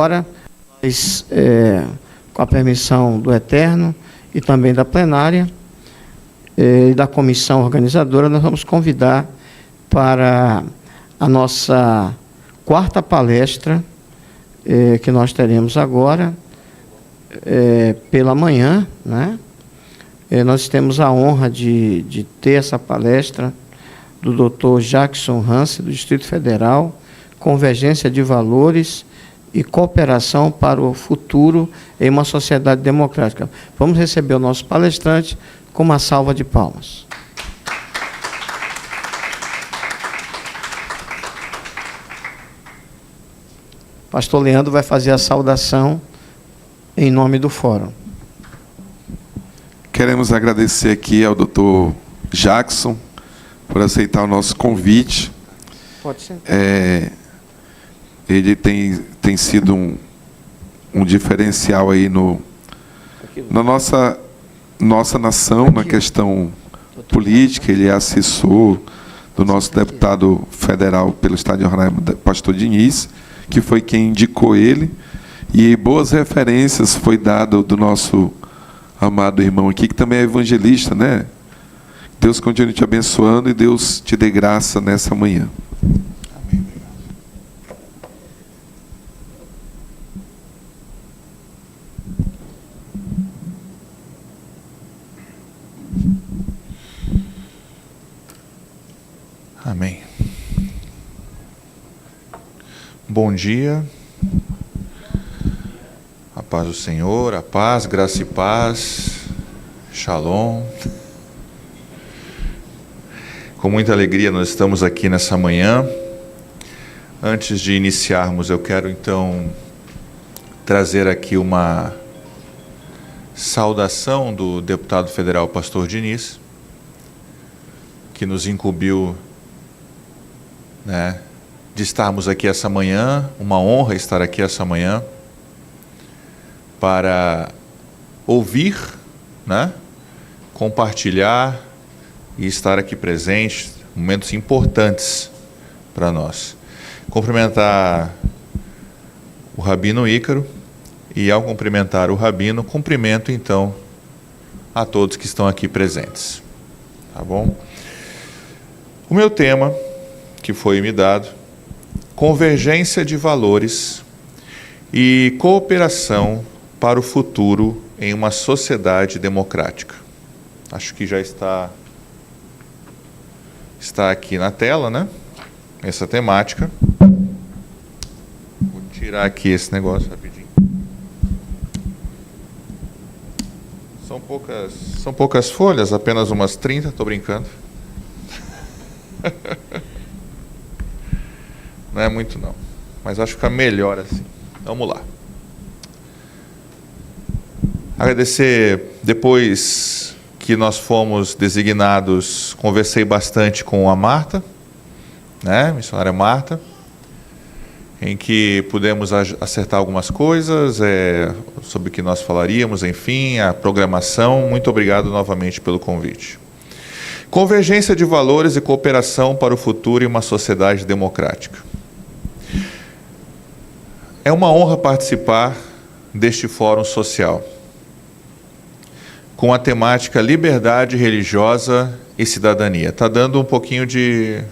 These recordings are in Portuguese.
Agora, com a permissão do Eterno e também da plenária e da comissão organizadora, nós vamos convidar para a nossa quarta palestra, que nós teremos agora, pela manhã, né? Nós temos a honra de ter essa palestra do Dr. Jackson Hansen, do Distrito Federal, Convergência de Valores e Cooperação para o Futuro em uma Sociedade Democrática. Vamos receber o nosso palestrante com uma salva de palmas. Pastor Leandro vai fazer a saudação em nome do Fórum. Queremos agradecer aqui ao Dr. Jackson por aceitar o nosso convite. Pode ser. Ele tem sido um diferencial aí na nossa nação, na questão política. Ele é assessor do nosso deputado federal pelo Estado de Roraima, pastor Diniz, que foi quem indicou ele, e boas referências foi dado do nosso amado irmão aqui, que também é evangelista, né? Deus continue te abençoando e Deus te dê graça nessa manhã. Amém. Amém. Bom dia. A paz do Senhor, a paz, graça e paz. Shalom. Com muita alegria nós estamos aqui nessa manhã. Antes de iniciarmos, eu quero então trazer aqui uma saudação do deputado federal pastor Diniz, que nos incumbiu, né, de estarmos aqui essa manhã. Uma honra estar aqui essa manhã para ouvir, né, compartilhar e estar aqui presente, momentos importantes para nós. Cumprimentar o Rabino Ícaro, e ao cumprimentar o Rabino, cumprimento então a todos que estão aqui presentes. Tá bom? O meu tema, que foi me dado, convergência de valores e cooperação para o futuro em uma sociedade democrática. Acho que já está aqui na tela, né? Essa temática. Vou tirar aqui esse negócio rapidinho. São poucas folhas, apenas umas 30, estou brincando. Não é muito não, mas acho que fica melhor assim. Vamos lá. Agradecer, depois que nós fomos designados, conversei bastante com a Marta, né, missionária Marta, em que pudemos acertar algumas coisas, sobre o que nós falaríamos, enfim, a programação. Muito obrigado novamente pelo convite. Convergência de valores e cooperação para o futuro em uma sociedade democrática. É uma honra participar deste fórum social, com a temática liberdade religiosa e cidadania. Está dando um pouquinho de...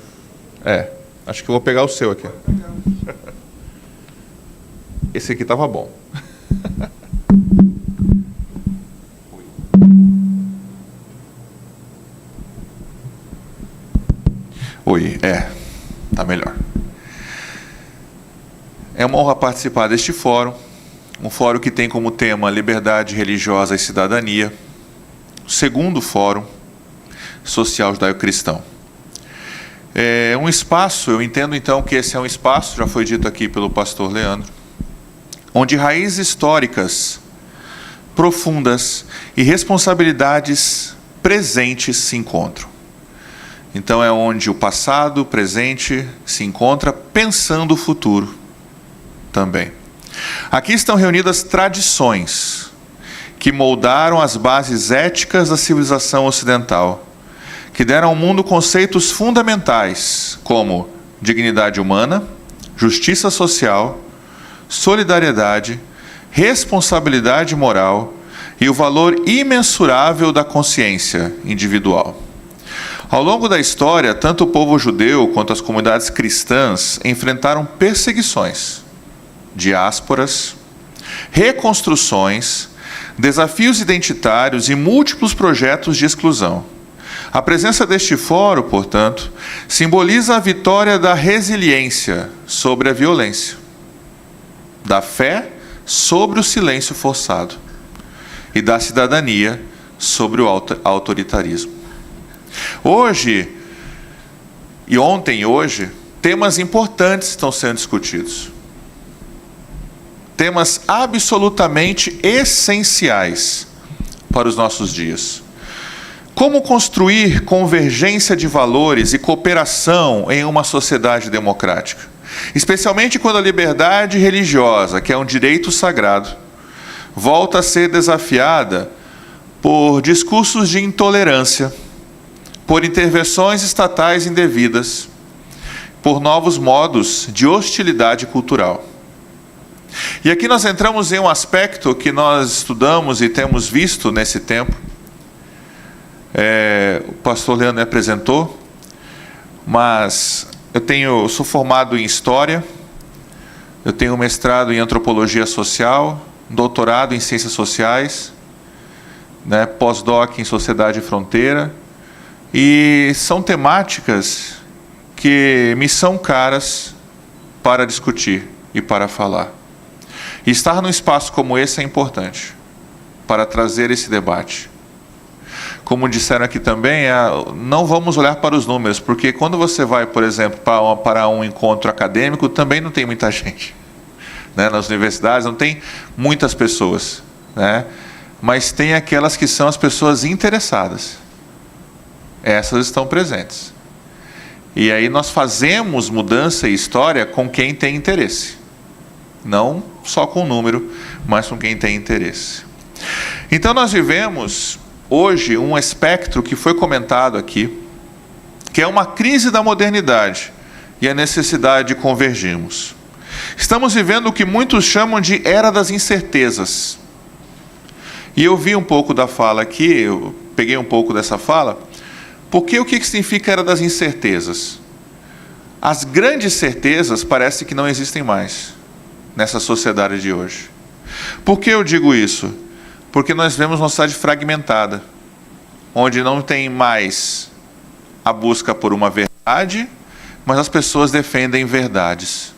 acho que eu vou pegar o seu aqui. Esse aqui estava bom. Oi, está melhor. É uma honra participar deste fórum, um fórum que tem como tema liberdade religiosa e cidadania, o segundo fórum social judaico-cristão. É um espaço, eu entendo então que esse é um espaço, já foi dito aqui pelo pastor Leandro, onde raízes históricas profundas e responsabilidades presentes se encontram. Então é onde o passado, o presente se encontra, pensando o futuro também. Aqui estão reunidas tradições que moldaram as bases éticas da civilização ocidental, que deram ao mundo conceitos fundamentais como dignidade humana, justiça social, solidariedade, responsabilidade moral e o valor imensurável da consciência individual. Ao longo da história, tanto o povo judeu quanto as comunidades cristãs enfrentaram perseguições, diásporas, reconstruções, desafios identitários e múltiplos projetos de exclusão. A presença deste fórum, portanto, simboliza a vitória da resiliência sobre a violência, da fé sobre o silêncio forçado e da cidadania sobre o autoritarismo. Hoje, e ontem e hoje, temas importantes estão sendo discutidos. Temas absolutamente essenciais para os nossos dias. Como construir convergência de valores e cooperação em uma sociedade democrática? Especialmente quando a liberdade religiosa, que é um direito sagrado, volta a ser desafiada por discursos de intolerância, por intervenções estatais indevidas, por novos modos de hostilidade cultural. E aqui nós entramos em um aspecto que nós estudamos e temos visto nesse tempo. O pastor Leandro me apresentou, mas eu sou formado em História, eu tenho mestrado em Antropologia Social, doutorado em Ciências Sociais, pós-doc em Sociedade e Fronteira, e são temáticas que me são caras para discutir e para falar. E estar num espaço como esse é importante, para trazer esse debate. Como disseram aqui também, não vamos olhar para os números, porque quando você vai, por exemplo, para um encontro acadêmico, também não tem muita gente. Nas universidades não tem muitas pessoas, mas tem aquelas que são as pessoas interessadas. Essas estão presentes. E aí nós fazemos mudança e história com quem tem interesse. Não só com o número, mas com quem tem interesse. Então nós vivemos hoje um espectro que foi comentado aqui, que é uma crise da modernidade e a necessidade de convergirmos. Estamos vivendo o que muitos chamam de era das incertezas. E eu vi um pouco da fala aqui, eu peguei um pouco dessa fala, porque o que significa era das incertezas? As grandes certezas parece que não existem mais nessa sociedade de hoje. Por que eu digo isso? Porque nós vemos uma sociedade fragmentada, onde não tem mais a busca por uma verdade, mas as pessoas defendem verdades.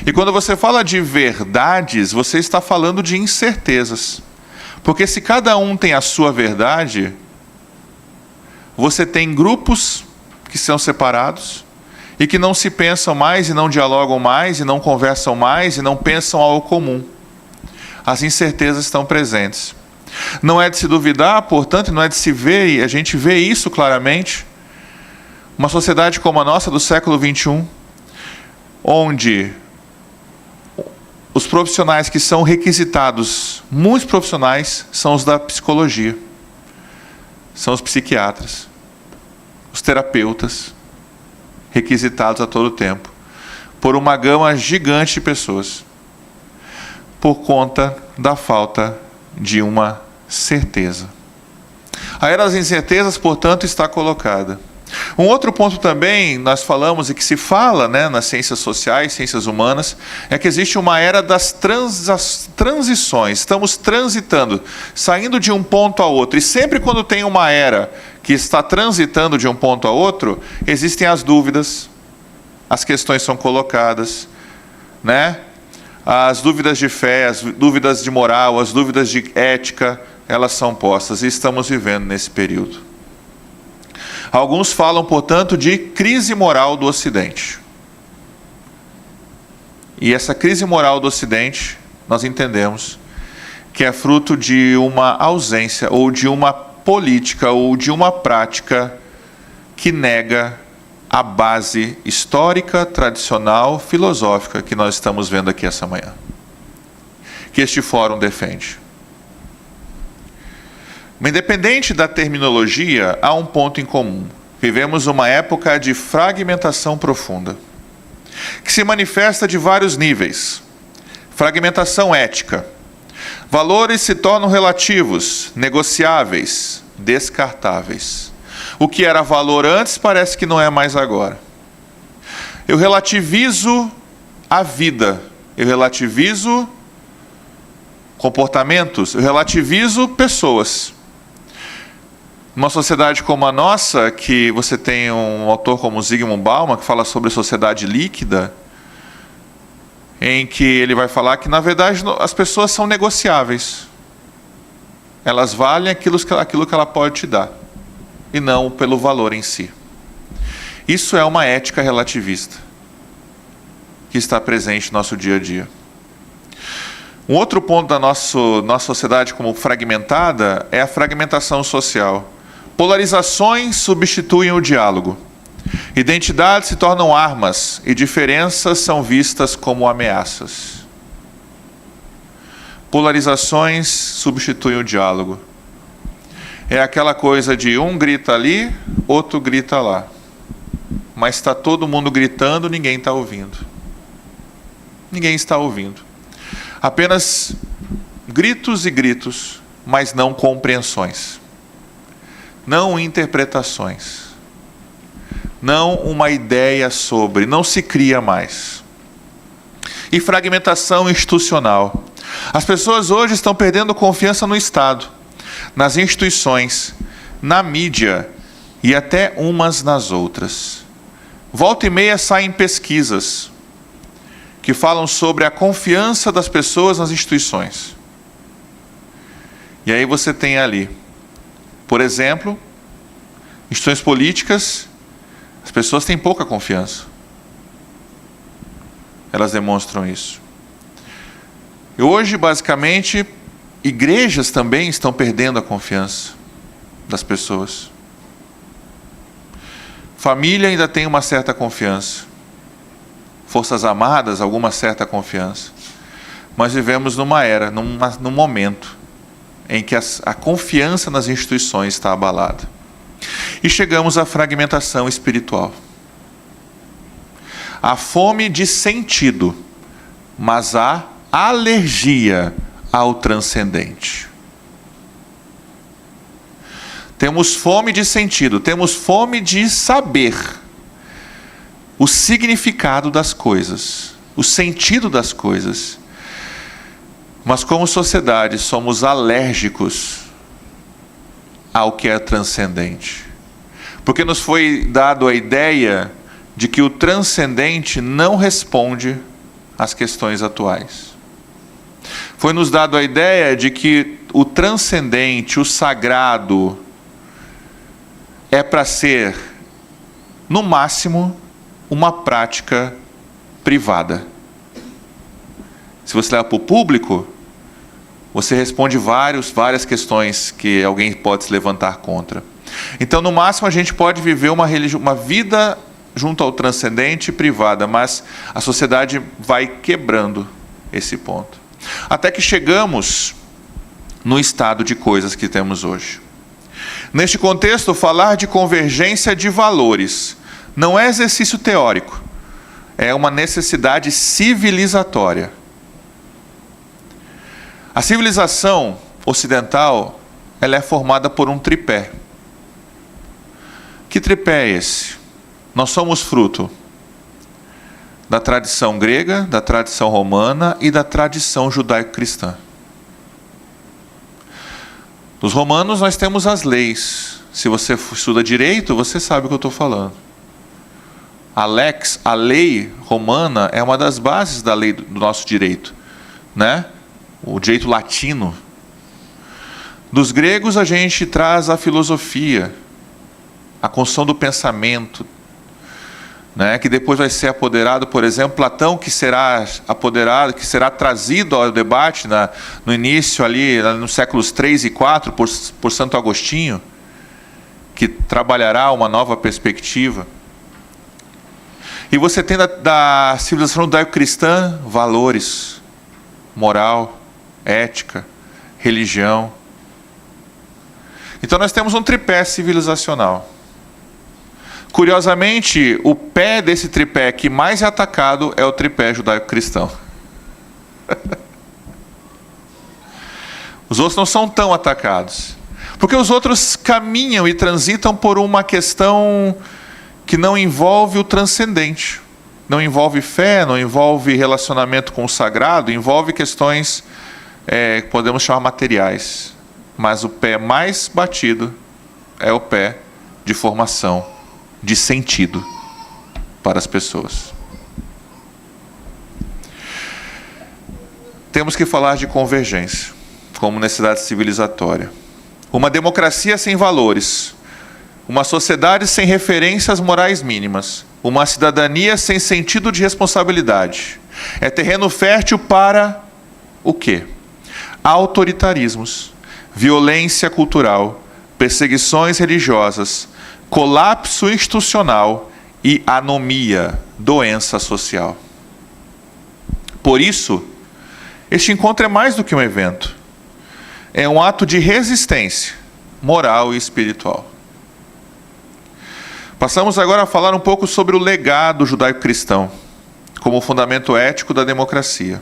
E quando você fala de verdades, você está falando de incertezas. Porque se cada um tem a sua verdade, você tem grupos que são separados e que não se pensam mais e não dialogam mais e não conversam mais e não pensam ao comum. As incertezas estão presentes. Não é de se duvidar, portanto, não é de se ver, e a gente vê isso claramente, uma sociedade como a nossa do século XXI, onde os profissionais que são requisitados, muitos profissionais, são os da psicologia, são os psiquiatras, os terapeutas, requisitados a todo tempo, por uma gama gigante de pessoas, por conta da falta de uma certeza. A era das incertezas, portanto, está colocada. Um outro ponto também, nós falamos e que se fala nas ciências sociais, ciências humanas, é que existe uma era das transições. Estamos transitando, saindo de um ponto a outro. E sempre quando tem uma era que está transitando de um ponto a outro, existem as dúvidas, as questões são colocadas, as dúvidas de fé, as dúvidas de moral, as dúvidas de ética, elas são postas. E estamos vivendo nesse período. Alguns falam, portanto, de crise moral do Ocidente. E essa crise moral do Ocidente, nós entendemos que é fruto de uma ausência, ou de uma política, ou de uma prática que nega a base histórica, tradicional, filosófica que nós estamos vendo aqui essa manhã. Que este fórum defende. Independente da terminologia, há um ponto em comum. Vivemos uma época de fragmentação profunda, que se manifesta de vários níveis, Fragmentação ética. Valores se tornam relativos, negociáveis, descartáveis. O que era valor antes parece que não é mais agora. Eu relativizo a vida, eu relativizo comportamentos, eu relativizo pessoas. Numa sociedade como a nossa, que você tem um autor como Zygmunt Bauman, que fala sobre sociedade líquida, em que ele vai falar que, na verdade, as pessoas são negociáveis. Elas valem aquilo que ela pode te dar, e não pelo valor em si. Isso é uma ética relativista, que está presente no nosso dia a dia. Um outro ponto da nossa sociedade como fragmentada é a fragmentação social. Polarizações substituem o diálogo. Identidades se tornam armas e diferenças são vistas como ameaças. Polarizações substituem o diálogo. É aquela coisa de um grita ali, outro grita lá. Mas está todo mundo gritando, ninguém está ouvindo. Ninguém está ouvindo. Apenas gritos e gritos, mas não compreensões. Não interpretações. Não uma ideia sobre, não se cria mais. E fragmentação institucional. As pessoas hoje estão perdendo confiança no Estado, nas instituições, na mídia e até umas nas outras. Volta e meia saem pesquisas que falam sobre a confiança das pessoas nas instituições. E aí você tem ali, por exemplo, instituições políticas, as pessoas têm pouca confiança. Elas demonstram isso. E hoje, basicamente, igrejas também estão perdendo a confiança das pessoas. Família ainda tem uma certa confiança. Forças Armadas, alguma certa confiança. Mas vivemos numa era, num momento, em que a confiança nas instituições está abalada. E chegamos à fragmentação espiritual. A fome de sentido, mas a alergia ao transcendente. Temos fome de sentido, temos fome de saber o significado das coisas, o sentido das coisas. Mas como sociedade somos alérgicos ao que é transcendente. Porque nos foi dado a ideia de que o transcendente não responde às questões atuais. Foi nos dado a ideia de que o transcendente, o sagrado, é para ser, no máximo, uma prática privada. Se você leva para o público, você responde várias questões que alguém pode se levantar contra. Então, no máximo, a gente pode viver uma vida junto ao transcendente privada, mas a sociedade vai quebrando esse ponto. Até que chegamos no estado de coisas que temos hoje. Neste contexto, falar de convergência de valores não é exercício teórico, é uma necessidade civilizatória. A civilização ocidental, ela é formada por um tripé. Que tripé é esse? Nós somos fruto da tradição grega, da tradição romana e da tradição judaico-cristã. Dos romanos nós temos as leis. Se você estuda direito, você sabe o que eu estou falando. A lei romana é uma das bases da lei do nosso direito, né? O direito latino. Dos gregos a gente traz a filosofia, a construção do pensamento, né? Que depois vai ser apoderado, por exemplo, Platão, que será apoderado, que será trazido ao debate no início ali, nos séculos 3 e 4, por Santo Agostinho, que trabalhará uma nova perspectiva. E você tem da civilização judaico-cristã valores, moral, ética, religião. Então nós temos um tripé civilizacional. Curiosamente, o pé desse tripé que mais é atacado é o tripé judaico-cristão. Os outros não são tão atacados. Porque os outros caminham e transitam por uma questão que não envolve o transcendente. Não envolve fé, não envolve relacionamento com o sagrado, envolve questões que podemos chamar materiais. Mas o pé mais batido é o pé de formação, de sentido para as pessoas. Temos que falar de convergência como necessidade civilizatória. Uma democracia sem valores, uma sociedade sem referências morais mínimas, uma cidadania sem sentido de responsabilidade. É terreno fértil para o quê? Autoritarismos, violência cultural, perseguições religiosas, colapso institucional e anomia, doença social. Por isso, este encontro é mais do que um evento. É um ato de resistência moral e espiritual. Passamos agora a falar um pouco sobre o legado judaico-cristão, como fundamento ético da democracia.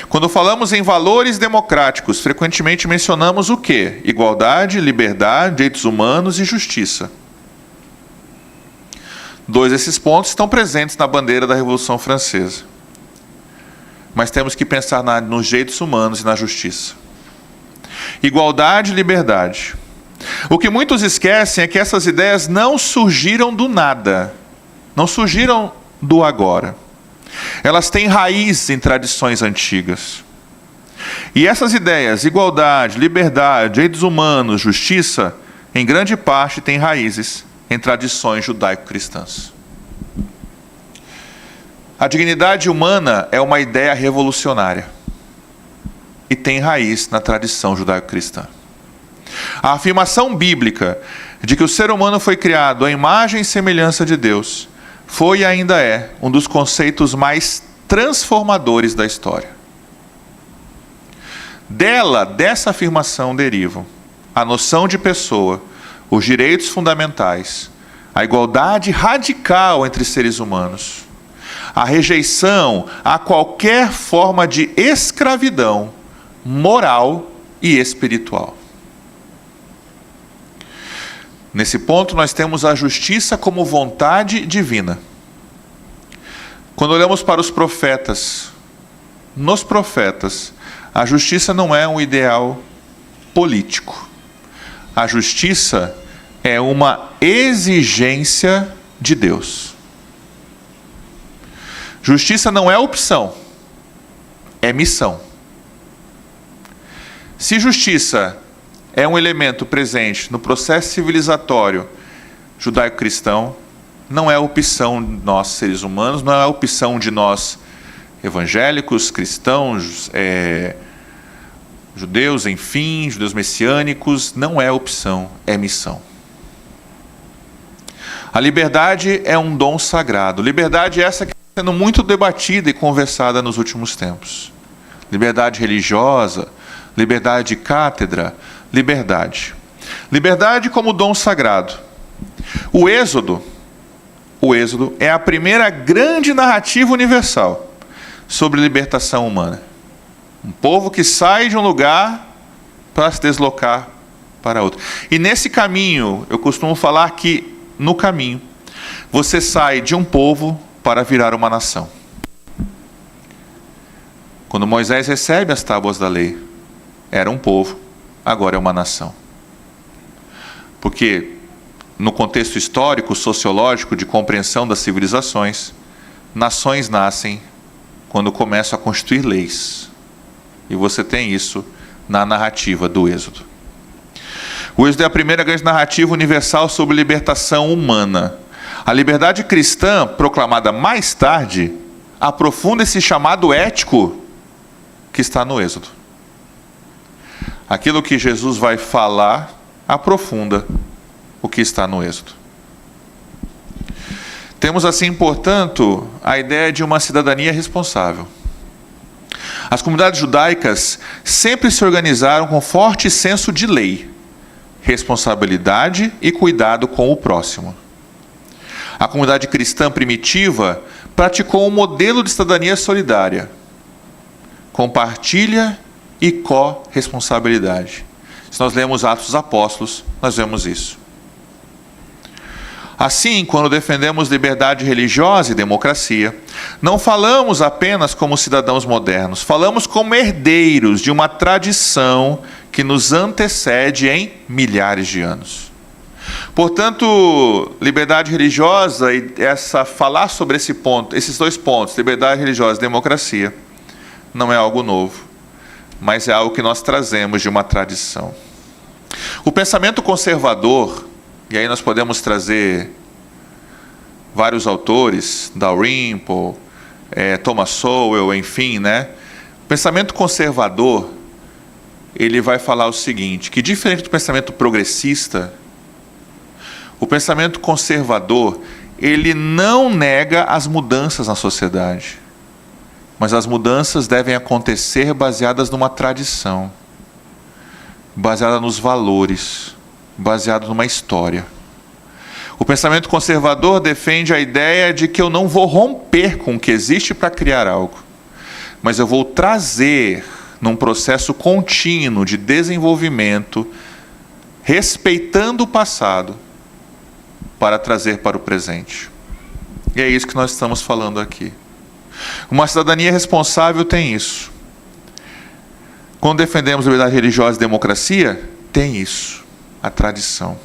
Quando falamos em valores democráticos, frequentemente mencionamos o quê? Igualdade, liberdade, direitos humanos e justiça. Dois desses pontos estão presentes na bandeira da Revolução Francesa. Mas temos que pensar nos direitos humanos e na justiça. Igualdade e liberdade. O que muitos esquecem é que essas ideias não surgiram do nada, não surgiram do agora. Elas têm raiz em tradições antigas. E essas ideias, igualdade, liberdade, direitos humanos, justiça, em grande parte têm raízes em tradições judaico-cristãs. A dignidade humana é uma ideia revolucionária e tem raiz na tradição judaico-cristã. A afirmação bíblica de que o ser humano foi criado à imagem e semelhança de Deus foi e ainda é um dos conceitos mais transformadores da história. Dessa afirmação derivam a noção de pessoa, os direitos fundamentais, a igualdade radical entre seres humanos, a rejeição a qualquer forma de escravidão moral e espiritual. Nesse ponto, nós temos a justiça como vontade divina. Quando olhamos para os profetas, nos profetas, a justiça não é um ideal político. A justiça é uma exigência de Deus. Justiça não é opção, é missão. Se justiça é um elemento presente no processo civilizatório judaico-cristão, não é opção de nós seres humanos, não é opção de nós evangélicos, cristãos, judeus, enfim, judeus messiânicos, não é opção, é missão. A liberdade é um dom sagrado. Liberdade essa que está sendo muito debatida e conversada nos últimos tempos. Liberdade religiosa, liberdade de cátedra, liberdade. Liberdade como dom sagrado. O Êxodo é a primeira grande narrativa universal sobre libertação humana. Um povo que sai de um lugar para se deslocar para outro. E nesse caminho, eu costumo falar que no caminho, você sai de um povo para virar uma nação. Quando Moisés recebe as tábuas da lei, era um povo, agora é uma nação. Porque no contexto histórico, sociológico, de compreensão das civilizações, nações nascem quando começam a constituir leis. E você tem isso na narrativa do Êxodo. O Êxodo é a primeira grande narrativa universal sobre libertação humana. A liberdade cristã, proclamada mais tarde, aprofunda esse chamado ético que está no Êxodo. Aquilo que Jesus vai falar, aprofunda o que está no Êxodo. Temos assim, portanto, a ideia de uma cidadania responsável. As comunidades judaicas sempre se organizaram com forte senso de lei, responsabilidade e cuidado com o próximo. A comunidade cristã primitiva praticou um modelo de cidadania solidária. compartilha e corresponsabilidade. Se nós lemos Atos dos Apóstolos, nós vemos isso. Assim, quando defendemos liberdade religiosa e democracia, não falamos apenas como cidadãos modernos, falamos como herdeiros de uma tradição que nos antecede em milhares de anos. Portanto, liberdade religiosa e falar sobre esses dois pontos, liberdade religiosa e democracia, não é algo novo, mas é algo que nós trazemos de uma tradição. O pensamento conservador, e aí nós podemos trazer vários autores, Dalrymple, Thomas Sowell, enfim, né? O pensamento conservador, ele vai falar o seguinte, que diferente do pensamento progressista, o pensamento conservador, ele não nega as mudanças na sociedade, mas as mudanças devem acontecer baseadas numa tradição, baseada nos valores, baseada numa história. O pensamento conservador defende a ideia de que eu não vou romper com o que existe para criar algo, mas eu vou trazer num processo contínuo de desenvolvimento, respeitando o passado, para trazer para o presente. E é isso que nós estamos falando aqui. Uma cidadania responsável tem isso. Quando defendemos liberdade religiosa e democracia, tem isso, a tradição.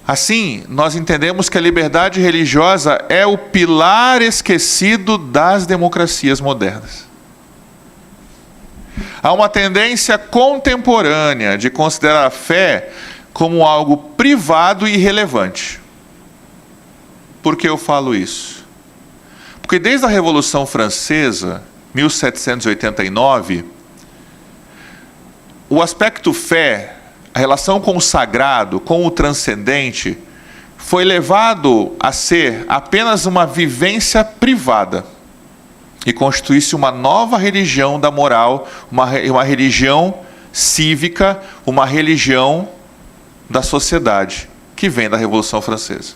Assim, nós entendemos que a liberdade religiosa é o pilar esquecido das democracias modernas. Há uma tendência contemporânea de considerar a fé como algo privado e irrelevante. Por que eu falo isso? Porque desde a Revolução Francesa, 1789, o aspecto fé, a relação com o sagrado, com o transcendente, foi levado a ser apenas uma vivência privada e constituísse uma nova religião da moral, uma religião cívica, uma religião da sociedade, que vem da Revolução Francesa.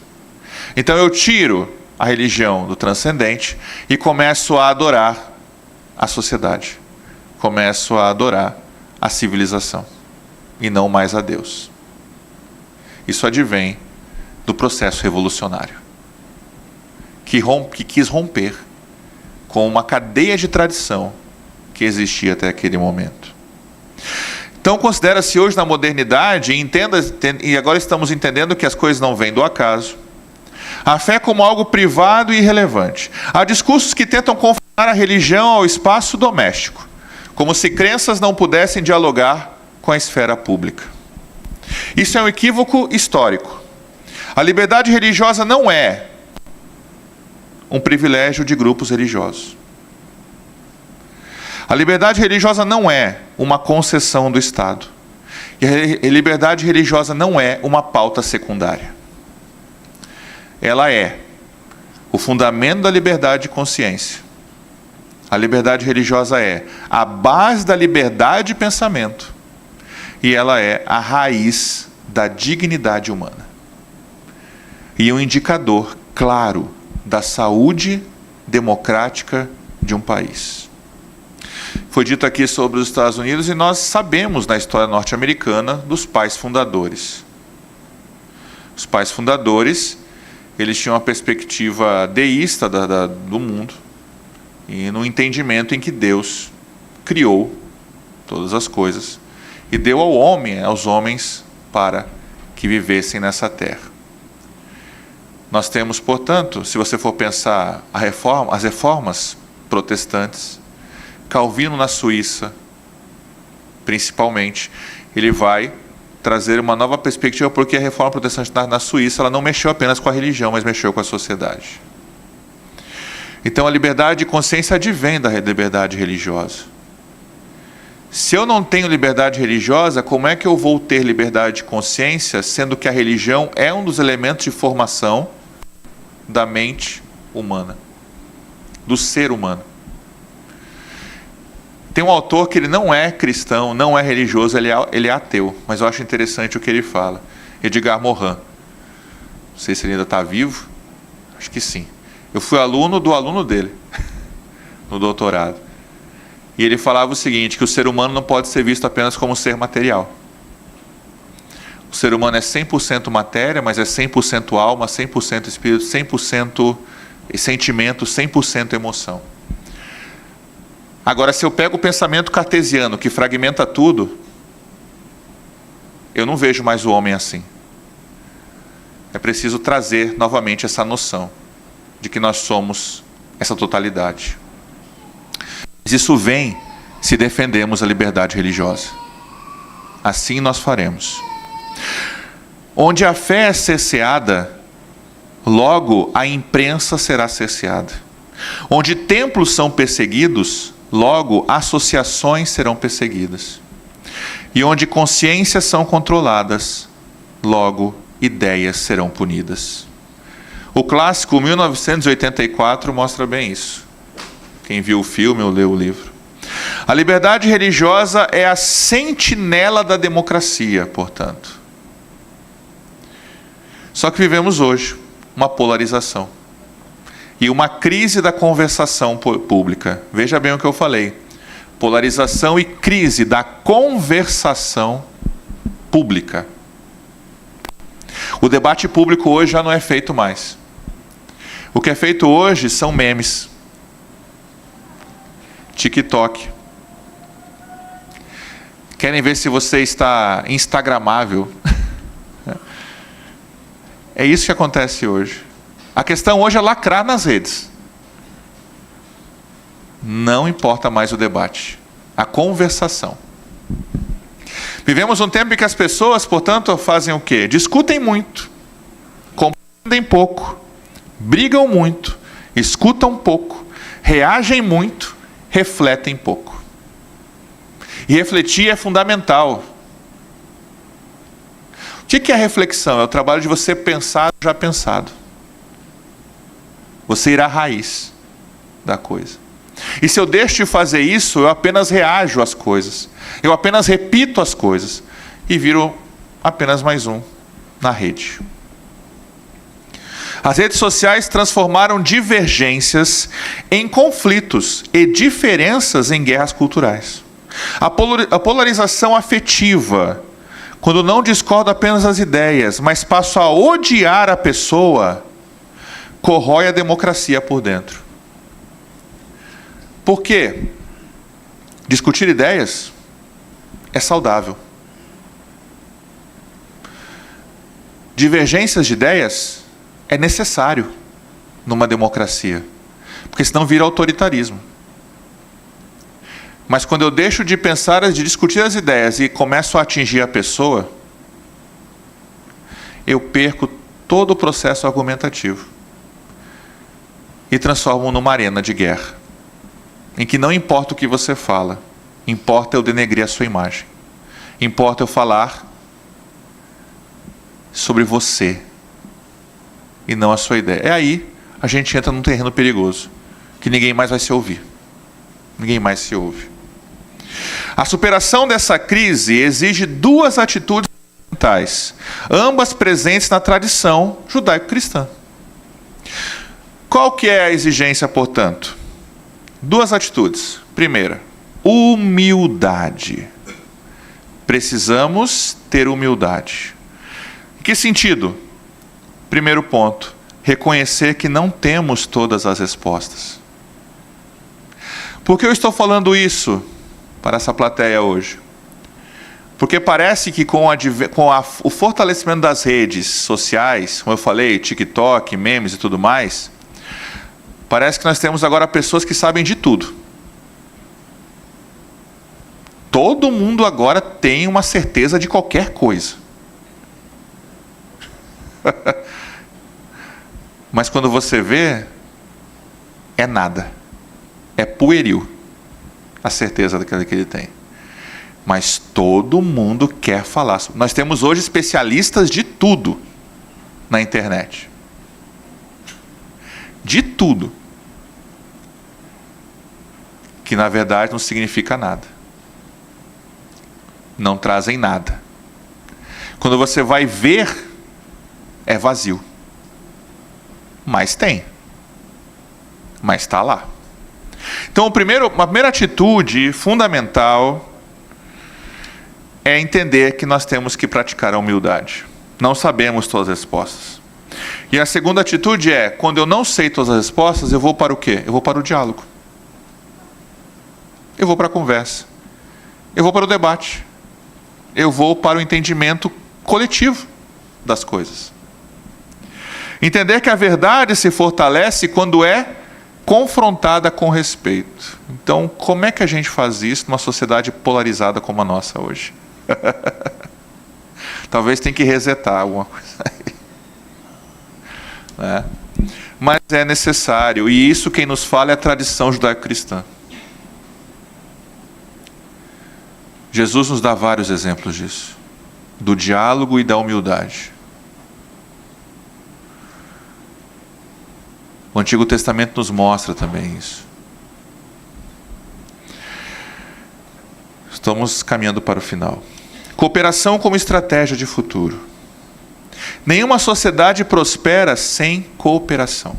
Então eu tiro a religião do transcendente e começo a adorar a sociedade, começo a adorar a civilização e não mais a Deus. Isso advém do processo revolucionário, que quis romper com uma cadeia de tradição que existia até aquele momento. Então considera-se hoje na modernidade, e agora estamos entendendo que as coisas não vêm do acaso, a fé como algo privado e irrelevante. Há discursos que tentam confinar a religião ao espaço doméstico, como se crenças não pudessem dialogar com a esfera pública. Isso é um equívoco histórico. A liberdade religiosa não é um privilégio de grupos religiosos. A liberdade religiosa não é uma concessão do Estado. E a liberdade religiosa não é uma pauta secundária. Ela é o fundamento da liberdade de consciência. A liberdade religiosa é a base da liberdade de pensamento. E ela é a raiz da dignidade humana. E um indicador claro da saúde democrática de um país. Foi dito aqui sobre os Estados Unidos e nós sabemos na história norte-americana dos pais fundadores. Os pais fundadores, eles tinham uma perspectiva deísta do mundo e no entendimento em que Deus criou todas as coisas e deu aos homens para que vivessem nessa terra. Nós temos, portanto, se você for pensar as reformas protestantes, Calvino na Suíça, principalmente, ele vai trazer uma nova perspectiva, porque a reforma protestante na Suíça ela não mexeu apenas com a religião, mas mexeu com a sociedade. Então a liberdade de consciência advém da liberdade religiosa. Se eu não tenho liberdade religiosa, como é que eu vou ter liberdade de consciência, sendo que a religião é um dos elementos de formação da mente humana, do ser humano? Tem um autor que ele não é cristão, não é religioso, ele é ateu, mas eu acho interessante o que ele fala. Edgar Morin. Não sei se ele ainda está vivo, acho que sim. Eu fui aluno do aluno dele, no doutorado. E ele falava o seguinte, que o ser humano não pode ser visto apenas como ser material. O ser humano é 100% matéria, mas é 100% alma, 100% espírito, 100% sentimento, 100% emoção. Agora, se eu pego o pensamento cartesiano, que fragmenta tudo, eu não vejo mais o homem assim. É preciso trazer novamente essa noção de que nós somos essa totalidade. Mas isso vem se defendermos a liberdade religiosa. Assim nós faremos. Onde a fé é cerceada, logo a imprensa será cerceada. Onde templos são perseguidos, logo associações serão perseguidas. E onde consciências são controladas, logo ideias serão punidas. O clássico 1984 mostra bem isso. Quem viu o filme ou leu o livro. A liberdade religiosa é a sentinela da democracia, portanto. Só que vivemos hoje uma polarização e uma crise da conversação pública. Veja bem o que eu falei. Polarização e crise da conversação pública. O debate público hoje já não é feito mais. O que é feito hoje são memes. TikTok. Querem ver se você está instagramável? É isso que acontece hoje. A questão hoje é lacrar nas redes. Não importa mais o debate. A conversação. Vivemos um tempo em que as pessoas, portanto, fazem o quê? Discutem muito. Compreendem pouco. Brigam muito. Escutam pouco. Reagem muito. Refletem pouco. E refletir é fundamental. O que é a reflexão? É o trabalho de você pensar já pensado. Você ir à raiz da coisa. E se eu deixo de fazer isso, eu apenas reajo às coisas. Eu apenas repito as coisas. E viro apenas mais um na rede. As redes sociais transformaram divergências em conflitos e diferenças em guerras culturais. A polarização afetiva, quando não discordo apenas das ideias, mas passo a odiar a pessoa, corrói a democracia por dentro. Por quê? Discutir ideias é saudável. Divergências de ideias é necessário numa democracia, porque senão vira autoritarismo. Mas quando eu deixo de pensar, de discutir as ideias e começo a atingir a pessoa, eu perco todo o processo argumentativo e transformo numa arena de guerra, em que não importa o que você fala, importa eu denegrir a sua imagem, importa eu falar sobre você e não a sua ideia. É aí a gente entra num terreno perigoso, que ninguém mais vai se ouvir. Ninguém mais se ouve. A superação dessa crise exige duas atitudes fundamentais, ambas presentes na tradição judaico-cristã. Qual que é a exigência, portanto? Duas atitudes. Primeira, humildade. Precisamos ter humildade. Em que sentido? Primeiro ponto, reconhecer que não temos todas as respostas. Por que eu estou falando isso para essa plateia hoje? Porque parece que com o fortalecimento das redes sociais, como eu falei, TikTok, memes e tudo mais, parece que nós temos agora pessoas que sabem de tudo. Todo mundo agora tem uma certeza de qualquer coisa. Mas quando você vê, é nada. É pueril a certeza daquilo que ele tem. Mas todo mundo quer falar. Nós temos hoje especialistas de tudo na internet. De tudo. Que na verdade não significa nada. Não trazem nada. Quando você vai ver, é vazio. Mas tem. Mas está lá. Então, uma primeira atitude fundamental é entender que nós temos que praticar a humildade. Não sabemos todas as respostas. E a segunda atitude é, quando eu não sei todas as respostas, eu vou para o quê? Eu vou para o diálogo. Eu vou para a conversa. Eu vou para o debate. Eu vou para o entendimento coletivo das coisas. Entender que a verdade se fortalece quando é confrontada com respeito. Então, como é que a gente faz isso numa sociedade polarizada como a nossa hoje? Talvez tenha que resetar alguma coisa aí. Né? Mas é necessário, e isso quem nos fala é a tradição judaico-cristã. Jesus nos dá vários exemplos disso, do diálogo e da humildade. O Antigo Testamento nos mostra também isso. Estamos caminhando para o final. Cooperação como estratégia de futuro. Nenhuma sociedade prospera sem cooperação.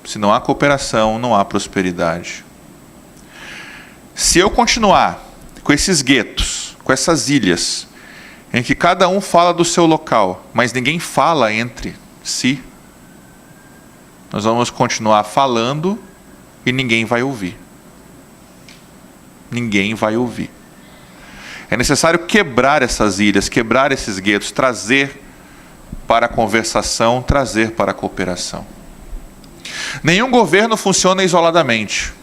Se não há cooperação, não há prosperidade. Se eu continuar com esses guetos, com essas ilhas, em que cada um fala do seu local, mas ninguém fala entre si, nós vamos continuar falando e ninguém vai ouvir. Ninguém vai ouvir. É necessário quebrar essas ilhas, quebrar esses guetos, trazer para a conversação, trazer para a cooperação. Nenhum governo funciona isoladamente.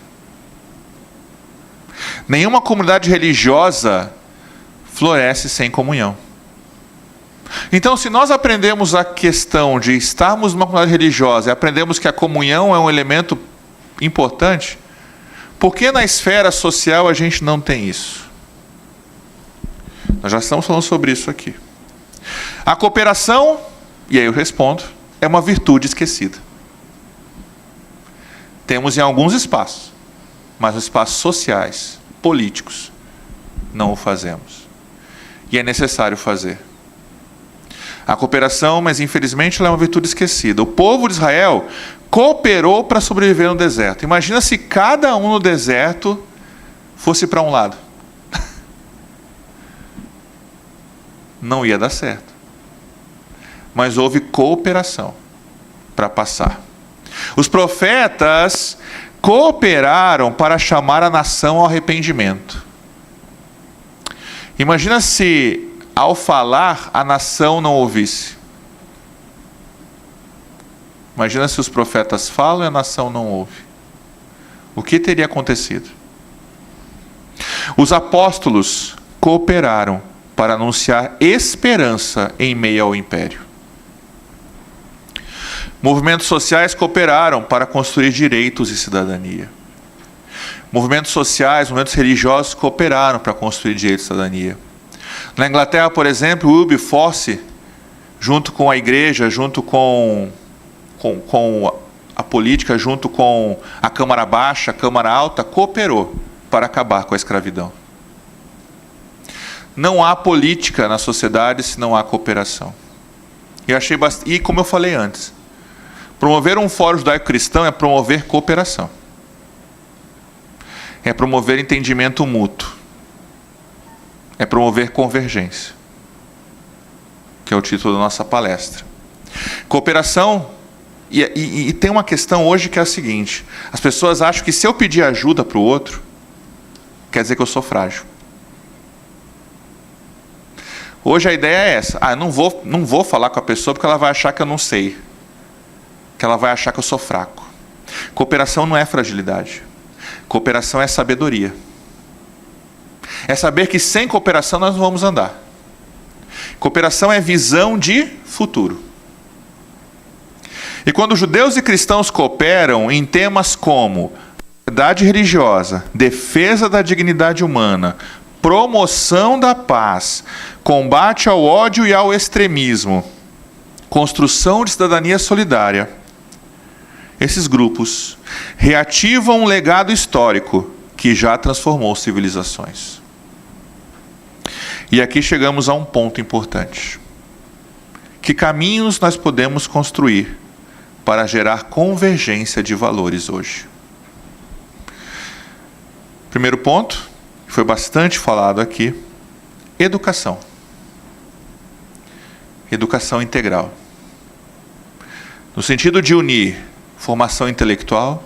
Nenhuma comunidade religiosa floresce sem comunhão. Então, se nós aprendemos a questão de estarmos numa comunidade religiosa e aprendemos que a comunhão é um elemento importante, por que na esfera social a gente não tem isso? Nós já estamos falando sobre isso aqui. A cooperação, e aí eu respondo, é uma virtude esquecida. Temos em alguns espaços, mas nos espaços sociais, políticos, não o fazemos. E é necessário fazer. A cooperação, mas infelizmente ela é uma virtude esquecida. O povo de Israel cooperou para sobreviver no deserto. Imagina se cada um no deserto fosse para um lado. Não ia dar certo. Mas houve cooperação para passar. Os profetas cooperaram para chamar a nação ao arrependimento. Imagina se, ao falar, a nação não ouvisse. Imagina se os profetas falam e a nação não ouve. O que teria acontecido? Os apóstolos cooperaram para anunciar esperança em meio ao império. Movimentos sociais cooperaram para construir direitos e cidadania. Movimentos sociais, movimentos religiosos cooperaram para construir direitos e cidadania. Na Inglaterra, por exemplo, o Wilberforce, junto com a igreja, junto com a política, junto com a Câmara Baixa, a Câmara Alta, cooperou para acabar com a escravidão. Não há política na sociedade se não há cooperação. E como eu falei antes, promover um fórum judaico-cristão é promover cooperação. É promover entendimento mútuo. É promover convergência, que é o título da nossa palestra. Cooperação, e tem uma questão hoje que é a seguinte: as pessoas acham que se eu pedir ajuda para o outro, quer dizer que eu sou frágil. Hoje a ideia é essa: não vou falar com a pessoa porque ela vai achar que eu não sei, que ela vai achar que eu sou fraco. Cooperação não é fragilidade. Cooperação é sabedoria. É saber que sem cooperação nós não vamos andar. Cooperação é visão de futuro. E quando judeus e cristãos cooperam em temas como liberdade religiosa, defesa da dignidade humana, promoção da paz, combate ao ódio e ao extremismo, construção de cidadania solidária, esses grupos reativam um legado histórico que já transformou civilizações. E aqui chegamos a um ponto importante. Que caminhos nós podemos construir para gerar convergência de valores hoje? Primeiro ponto, que foi bastante falado aqui, educação. Educação integral. No sentido de unir formação intelectual,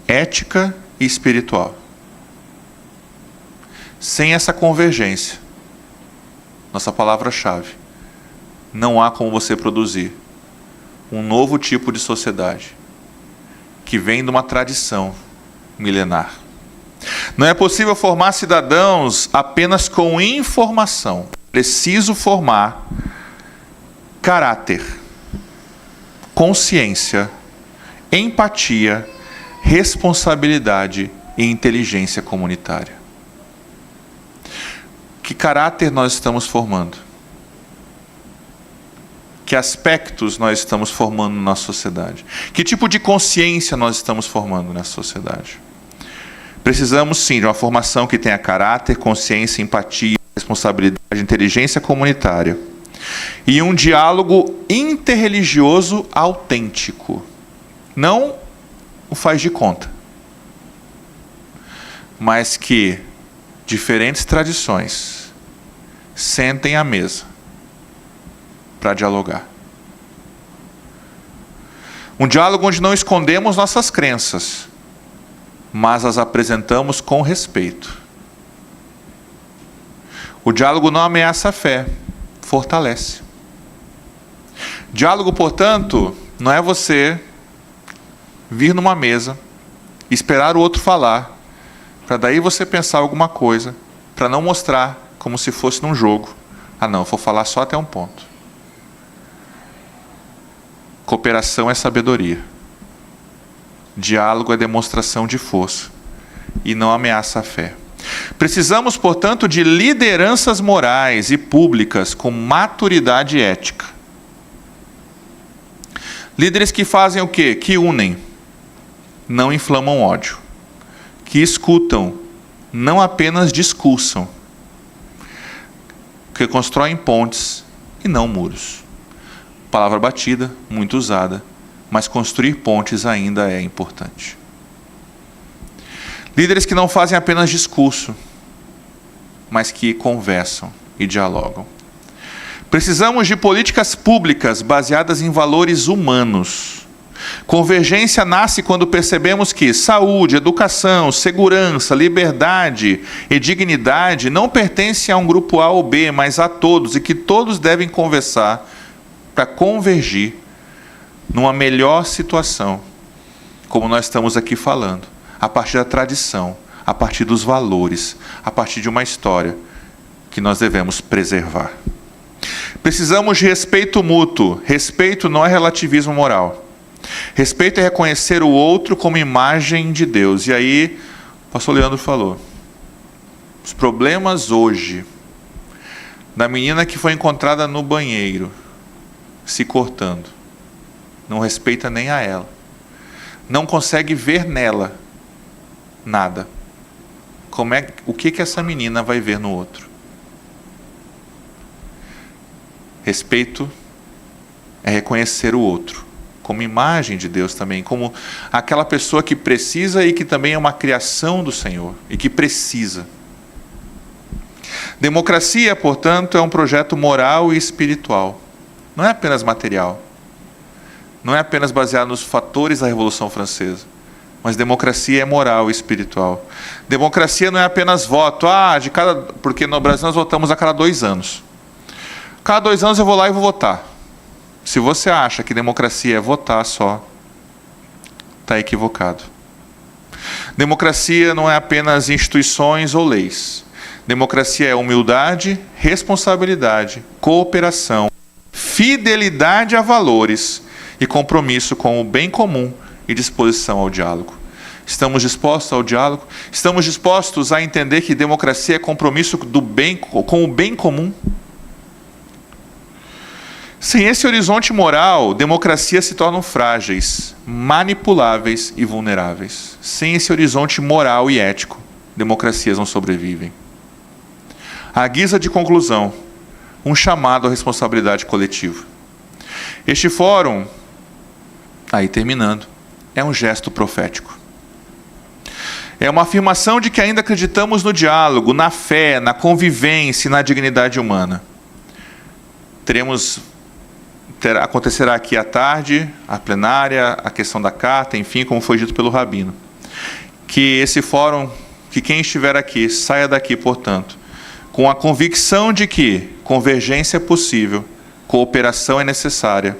ética e espiritual. Sem essa convergência, nossa palavra-chave, não há como você produzir um novo tipo de sociedade que vem de uma tradição milenar. Não é possível formar cidadãos apenas com informação. Preciso formar caráter, consciência, empatia, responsabilidade e inteligência comunitária. Que caráter nós estamos formando? Que aspectos nós estamos formando na sociedade? Que tipo de consciência nós estamos formando nessa sociedade? Precisamos, sim, de uma formação que tenha caráter, consciência, empatia, responsabilidade, inteligência comunitária. E um diálogo interreligioso autêntico. Não o faz de conta. Mas que diferentes tradições sentem à mesa para dialogar. Um diálogo onde não escondemos nossas crenças, mas as apresentamos com respeito. O diálogo não ameaça a fé, fortalece. Diálogo, portanto, não é você vir numa mesa, esperar o outro falar, para daí você pensar alguma coisa, para não mostrar como se fosse num jogo. Ah não, eu vou falar só até um ponto. Cooperação é sabedoria. Diálogo é demonstração de força e não ameaça a fé. Precisamos, portanto, de lideranças morais e públicas com maturidade ética. Líderes que fazem o quê? Que unem, não inflamam ódio. Que escutam, não apenas discursam. Que constroem pontes e não muros. Palavra batida, muito usada, mas construir pontes ainda é importante. Líderes que não fazem apenas discurso, mas que conversam e dialogam. Precisamos de políticas públicas baseadas em valores humanos. Convergência nasce quando percebemos que saúde, educação, segurança, liberdade e dignidade não pertencem a um grupo A ou B, mas a todos, e que todos devem conversar para convergir numa melhor situação, como nós estamos aqui falando, a partir da tradição, a partir dos valores, a partir de uma história que nós devemos preservar. Precisamos de respeito mútuo. Respeito não é relativismo moral. Respeito é reconhecer o outro como imagem de Deus. E aí, o pastor Leandro falou, os problemas hoje da menina que foi encontrada no banheiro, se cortando, não respeita nem a ela, não consegue ver nela nada. O que essa menina vai ver no outro? Respeito é reconhecer o outro como imagem de Deus também, como aquela pessoa que precisa e que também é uma criação do Senhor e que precisa. Democracia, portanto, é um projeto moral e espiritual. Não é apenas material. Não é apenas baseado nos fatores da Revolução Francesa. Mas democracia é moral e espiritual. Democracia não é apenas voto. Porque no Brasil nós votamos a cada 2 anos. Cada 2 anos eu vou lá e vou votar. Se você acha que democracia é votar só, está equivocado. Democracia não é apenas instituições ou leis. Democracia é humildade, responsabilidade, cooperação, fidelidade a valores e compromisso com o bem comum e disposição ao diálogo. Estamos dispostos ao diálogo? Estamos dispostos a entender que democracia é compromisso com o bem comum? Sem esse horizonte moral, democracias se tornam frágeis, manipuláveis e vulneráveis. Sem esse horizonte moral e ético, democracias não sobrevivem. À guisa de conclusão, um chamado à responsabilidade coletiva. Este fórum, aí terminando, é um gesto profético. É uma afirmação de que ainda acreditamos no diálogo, na fé, na convivência e na dignidade humana. Acontecerá aqui à tarde, a plenária, a questão da carta, enfim, como foi dito pelo Rabino. Que esse fórum, que quem estiver aqui, saia daqui, portanto, com a convicção de que convergência é possível, cooperação é necessária,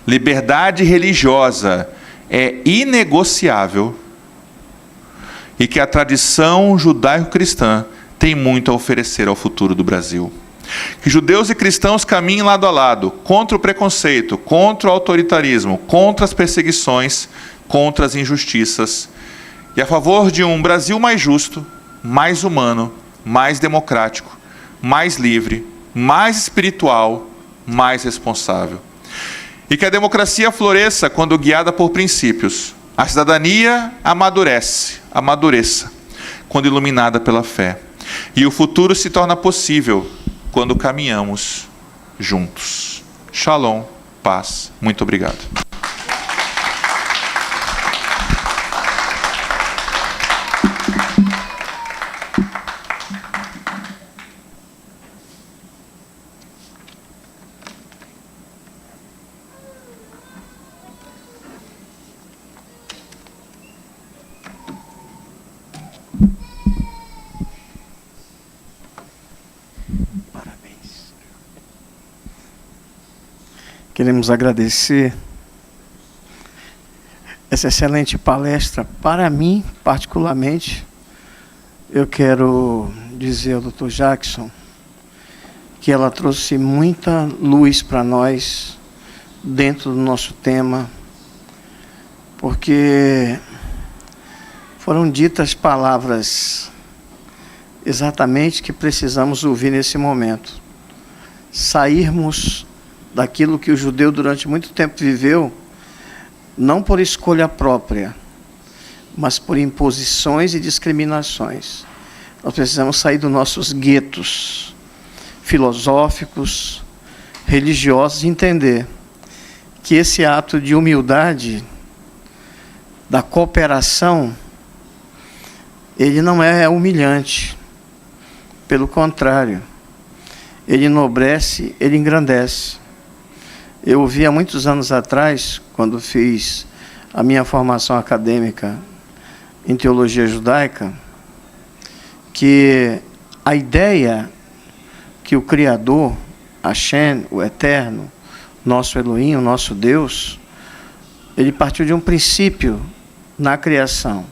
liberdade religiosa é inegociável e que a tradição judaico-cristã tem muito a oferecer ao futuro do Brasil. Que judeus e cristãos caminhem lado a lado, contra o preconceito, contra o autoritarismo, contra as perseguições, contra as injustiças, e a favor de um Brasil mais justo, mais humano, mais democrático, mais livre, mais espiritual, mais responsável. E que a democracia floresça quando guiada por princípios. A cidadania amadureça, quando iluminada pela fé. E o futuro se torna possível quando caminhamos juntos. Shalom, paz. Muito obrigado. Queremos agradecer essa excelente palestra. Para mim, particularmente, eu quero dizer ao Dr. Jackson que ela trouxe muita luz para nós dentro do nosso tema, porque foram ditas palavras exatamente que precisamos ouvir nesse momento. Sairmos daquilo que o judeu durante muito tempo viveu, não por escolha própria, mas por imposições e discriminações. Nós precisamos sair dos nossos guetos filosóficos, religiosos, e entender que esse ato de humildade, da cooperação, ele não é humilhante. Pelo contrário, ele enobrece, ele engrandece. Eu ouvi há muitos anos atrás, quando fiz a minha formação acadêmica em teologia judaica, que a ideia que o Criador, Hashem, o Eterno, nosso Elohim, o nosso Deus, ele partiu de um princípio na criação,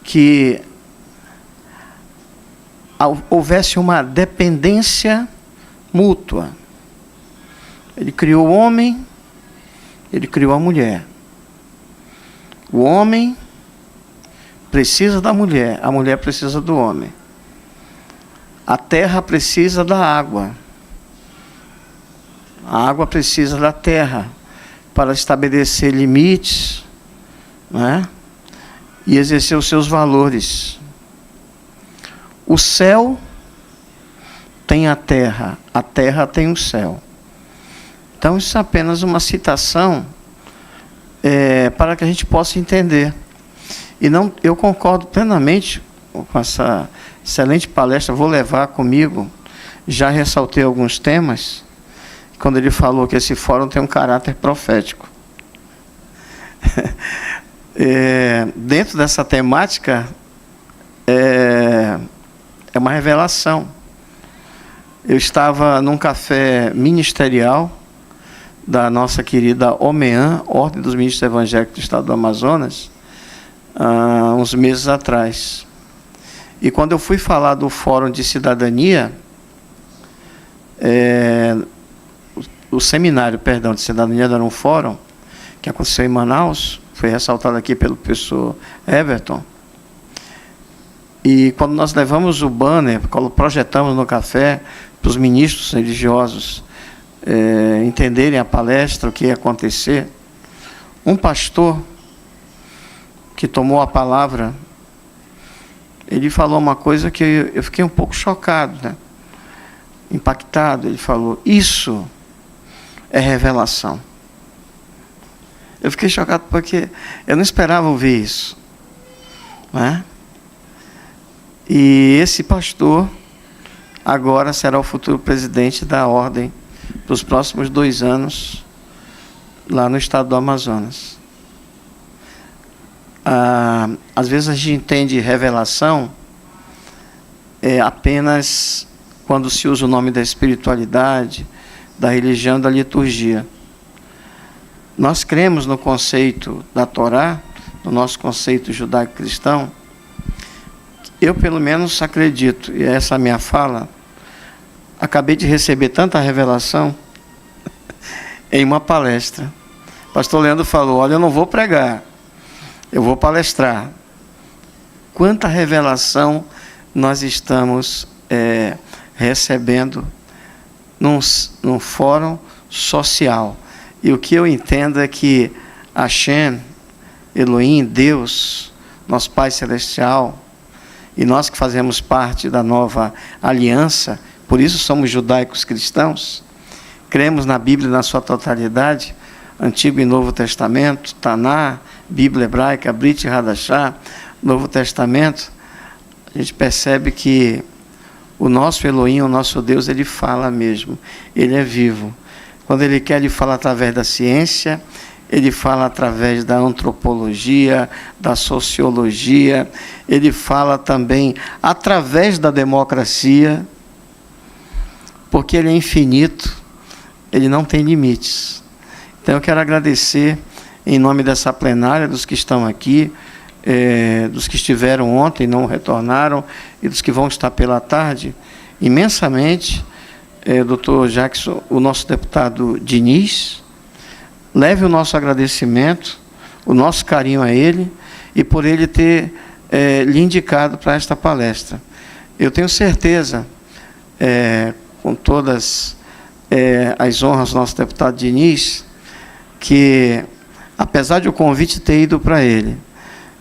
que houvesse uma dependência mútua. Ele criou o homem, ele criou a mulher. O homem precisa da mulher, a mulher precisa do homem. A terra precisa da água. A água precisa da terra para estabelecer limites, né? E exercer os seus valores. O céu tem a terra tem o céu. Então, isso é apenas uma citação para que a gente possa entender. E não, eu concordo plenamente com essa excelente palestra, vou levar comigo, já ressaltei alguns temas, quando ele falou que esse fórum tem um caráter profético. Dentro dessa temática, é uma revelação. Eu estava num café ministerial da nossa querida OMEAN, Ordem dos Ministros Evangélicos do Estado do Amazonas, uns meses atrás. E quando eu fui falar do Fórum de Cidadania, o seminário, de cidadania era um fórum que aconteceu em Manaus, foi ressaltado aqui pelo professor Everton. E quando nós levamos o banner, quando projetamos no café, para os ministros religiosos entenderem a palestra, o que ia acontecer, um pastor que tomou a palavra, ele falou uma coisa que eu fiquei um pouco chocado, né? Impactado. Ele falou: isso é revelação. Eu fiquei chocado porque eu não esperava ouvir isso. né? E esse pastor agora será o futuro presidente da ordem para os próximos 2 anos, lá no estado do Amazonas. Às vezes a gente entende revelação apenas quando se usa o nome da espiritualidade, da religião, da liturgia. Nós cremos no conceito da Torá, no nosso conceito judaico-cristão. Eu, pelo menos, acredito, e essa é a minha fala, acabei de receber tanta revelação em uma palestra. O pastor Leandro falou, olha, eu não vou pregar, eu vou palestrar. Quanta revelação nós estamos recebendo num fórum social. E o que eu entendo é que Hashem, Elohim, Deus, nosso Pai Celestial, e nós que fazemos parte da nova aliança, por isso somos judaicos cristãos, cremos na Bíblia na sua totalidade, Antigo e Novo Testamento, Taná, Bíblia Hebraica, Brit Hadashah, Novo Testamento. A gente percebe que o nosso Elohim, o nosso Deus, ele fala mesmo, ele é vivo. Quando ele quer, ele fala através da ciência, ele fala através da antropologia, da sociologia, ele fala também através da democracia, porque ele é infinito, ele não tem limites. Então eu quero agradecer em nome dessa plenária, dos que estão aqui, dos que estiveram ontem e não retornaram, e dos que vão estar pela tarde, imensamente, doutor Jackson, o nosso deputado Diniz, leve o nosso agradecimento, o nosso carinho a ele, e por ele ter lhe indicado para esta palestra. Eu tenho certeza, com todas as honras do nosso deputado Diniz, que, apesar de o convite ter ido para ele,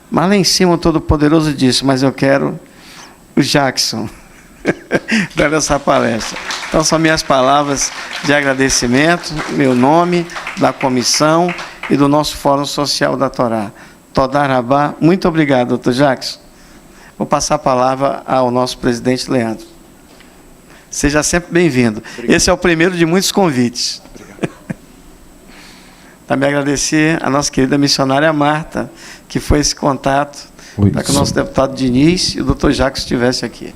mas lá em cima o Todo-Poderoso disse, mas eu quero o Jackson dando essa palestra. Então são minhas palavras de agradecimento, meu nome, da comissão e do nosso Fórum Social da Torá. Todá Rabá, muito obrigado, doutor Jackson. Vou passar a palavra ao nosso presidente Leandro. Seja sempre bem-vindo. Esse é o primeiro de muitos convites. Também agradecer a nossa querida missionária Marta, que foi esse contato para que o nosso deputado Diniz e o doutor Jackson estivessem aqui.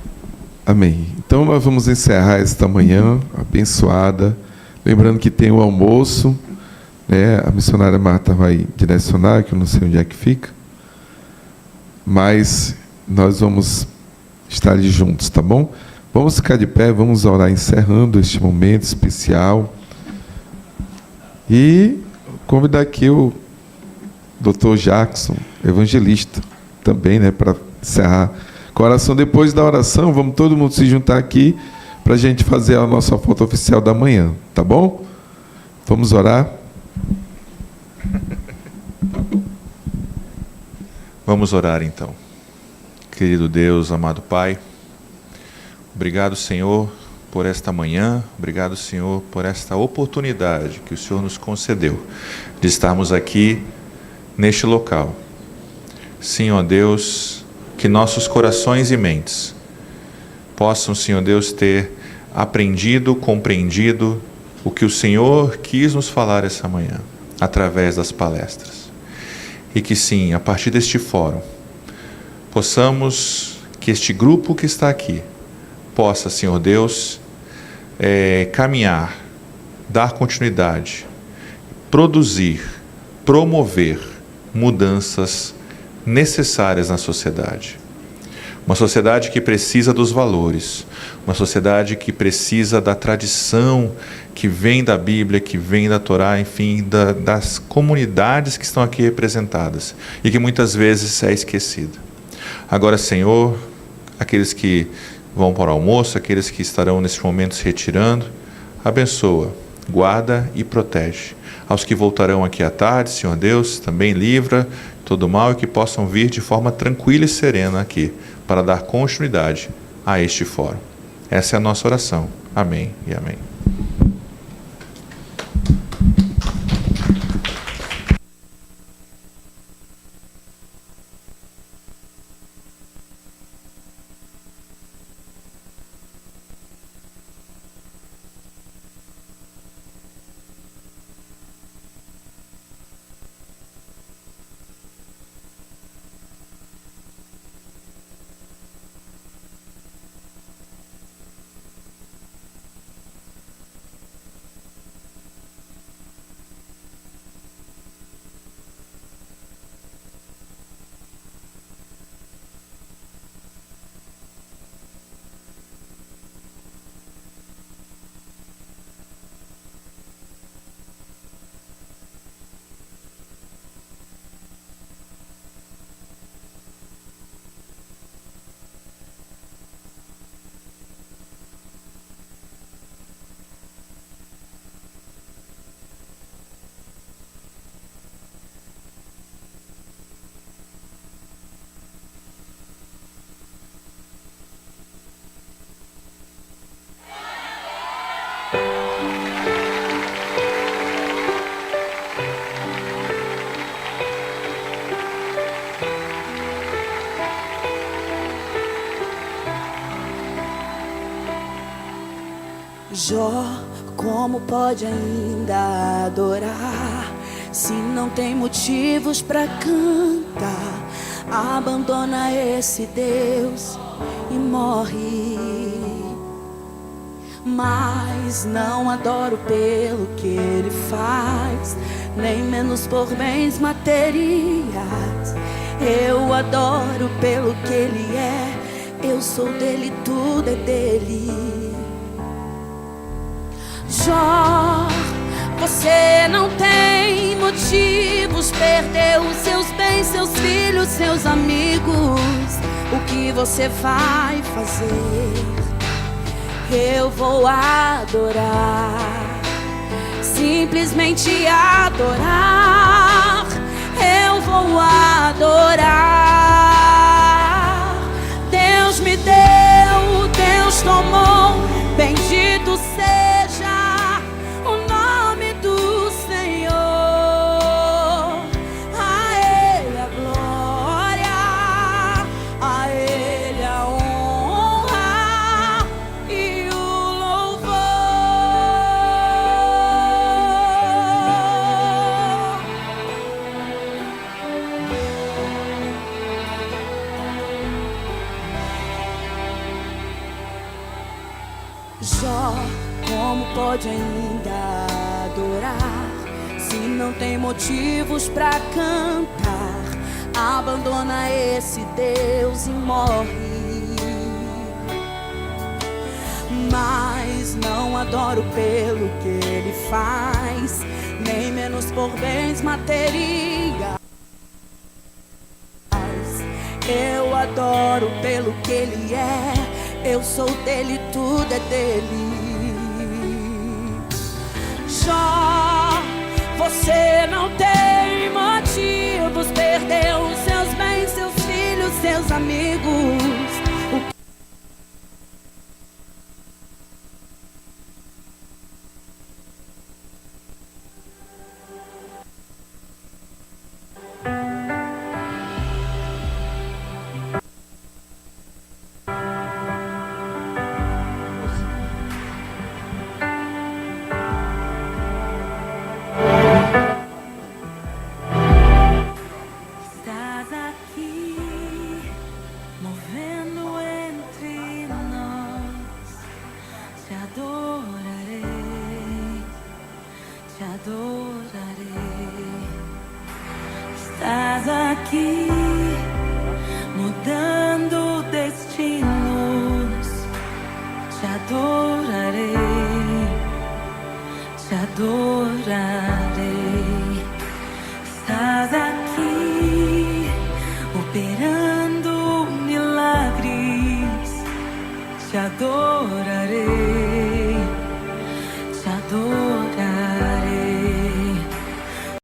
Amém. Então nós vamos encerrar esta manhã abençoada, lembrando que tem o almoço, né? A missionária Marta vai direcionar, que eu não sei onde é que fica, mas nós vamos estar ali juntos, tá bom? Vamos ficar de pé, vamos orar encerrando este momento especial e convidar aqui o doutor Jackson, evangelista, também, né, para encerrar com a oração. Depois da oração, vamos todo mundo se juntar aqui para a gente fazer a nossa foto oficial da manhã, tá bom? Vamos orar. Vamos orar então. Querido Deus, amado Pai, obrigado, Senhor, por esta manhã, obrigado, Senhor, por esta oportunidade que o Senhor nos concedeu de estarmos aqui neste local. Sim, ó Deus, que nossos corações e mentes possam, Senhor Deus, ter aprendido, compreendido o que o Senhor quis nos falar essa manhã, através das palestras. E que sim, a partir deste fórum, possamos, que este grupo que está aqui, possa, Senhor Deus, caminhar, dar continuidade, produzir, promover mudanças necessárias na sociedade. Uma sociedade que precisa dos valores, uma sociedade que precisa da tradição que vem da Bíblia, que vem da Torá, enfim, das comunidades que estão aqui representadas e que muitas vezes é esquecida. Agora, Senhor, aqueles que vão para o almoço, aqueles que estarão nesse momento se retirando, abençoa, guarda e protege. Aos que voltarão aqui à tarde, Senhor Deus, também livra todo mal e que possam vir de forma tranquila e serena aqui, para dar continuidade a este fórum. Essa é a nossa oração. Amém e amém. Jó, como pode ainda adorar se não tem motivos para cantar? Abandona esse Deus e morre. Mas não adoro pelo que ele faz, nem menos por bens materiais. Eu adoro pelo que ele é. Eu sou dele, tudo é dele. Jó, você não tem motivos. Perdeu os seus bens, seus filhos, seus amigos. O que você vai fazer? Eu vou adorar, simplesmente adorar. Eu vou adorar. Deus me deu, Deus tomou. Bendito seja o nome do Senhor. A Ele a glória, a Ele a honra e o louvor. Jó, como pode ainda adorar se não tem motivos pra cantar? Abandona esse Deus e morre. Mas não adoro pelo que ele faz, nem menos por bens materiais. Eu adoro pelo que ele é. Eu sou dele, tudo é dele. Jó, você não tem motivos. Perdeu os seus bens, seus filhos, seus amigos. Estás aqui, movendo entre nós. Te adorarei, te adorarei. Estás aqui, mudando destinos. Te adorarei, te adorarei. Estás aqui, operando milagres. Te adorarei,